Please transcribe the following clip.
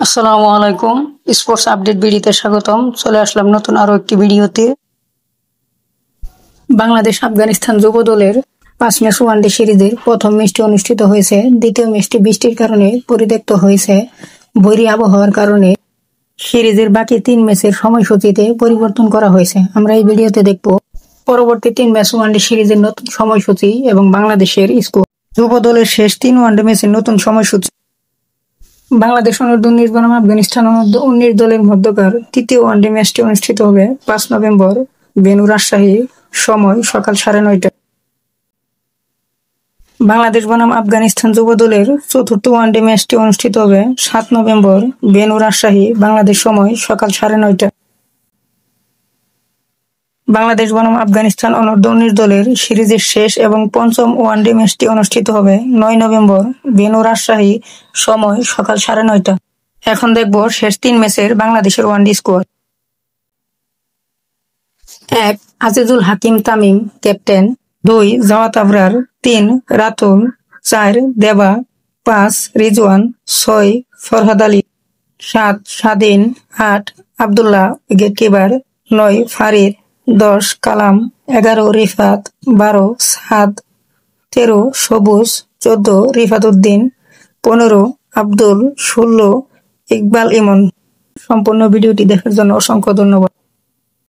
আসসালামু আলাইকুম। Sports update ভিডিওতে স্বাগতম। চলে আসলাম নতুন আরো একটি ভিডিওতে। বাংলাদেশ আফগানিস্তান যুব দলের 5 ম্যাচ ওয়ানডে সিরিজের প্রথম ম্যাচটি অনুষ্ঠিত হয়েছে। দ্বিতীয় ম্যাচটি বৃষ্টির কারণে পরিত্যক্ত হয়েছে। বৈরী আবহাওয়ার কারণে সিরিজের বাকি 3 ম্যাচের সময়সূচিতে পরিবর্তন করা হয়েছে। আমরা এই ভিডিওতে দেখব পরবর্তী 3 ম্যাচ ওয়ানডে সিরিজের নতুন সময়সূচি এবং বাংলাদেশের স্কোর। যুব দলের শেষ 3 ওয়ানডে ম্যাচের নতুন সময়সূচি। বাংলাদেশ অনূর্ধ্ব-19 বনাম আফগানিস্তান অনূর্ধ্ব-19 দলের মধ্যকার তৃতীয় ওয়ানডে ম্যাচটি অনুষ্ঠিত হবে 5 নভেম্বর, ভেন্যু রাজশাহী, সময় সকাল 9:30টায়। বাংলাদেশ বনাম আফগানিস্তান যুব দলের চতুর্থ ওয়ানডে ম্যাচটি অনুষ্ঠিত হবে 7 নভেম্বর, ভেন্যু রাজশাহী, বাংলাদেশ সময় সকাল 9:30টায়। বাংলাদেশ বনাম আফগানিস্তান অনূর্ধ্ব-19 দলের সিরিজের শেষ এবং পঞ্চম ওয়ানডে ম্যাচটি অনুষ্ঠিত হবে 9 নভেম্বর, ভেন্যু রাজশাহী, সময় সকাল 9:30টা। এখন দেখব শেষ 3 ম্যাচের বাংলাদেশের ওয়ানডে স্কোর। 1 আজিজুল হাকিম তামিম, ক্যাপ্টেন। 2 জাওয়াত আবরার। 3 রাতুল। 4 দেবা। 5 রিজওয়ান। 6 ফরহাদ আলী। 7 স্বাধীন। 8 আব্দুল্লাহ, উইকেটকিপার। 9 ফারিদ। 10 কালাম। 11 রিফাত। 12 সাদ। 13 সবুজ। 14 রিফাত উদ্দিন। 15 আব্দুল। 16 ইকবাল ইমন। সম্পূর্ণ ভিডিওটি দেখার জন্য অসংখ্য ধন্যবাদ।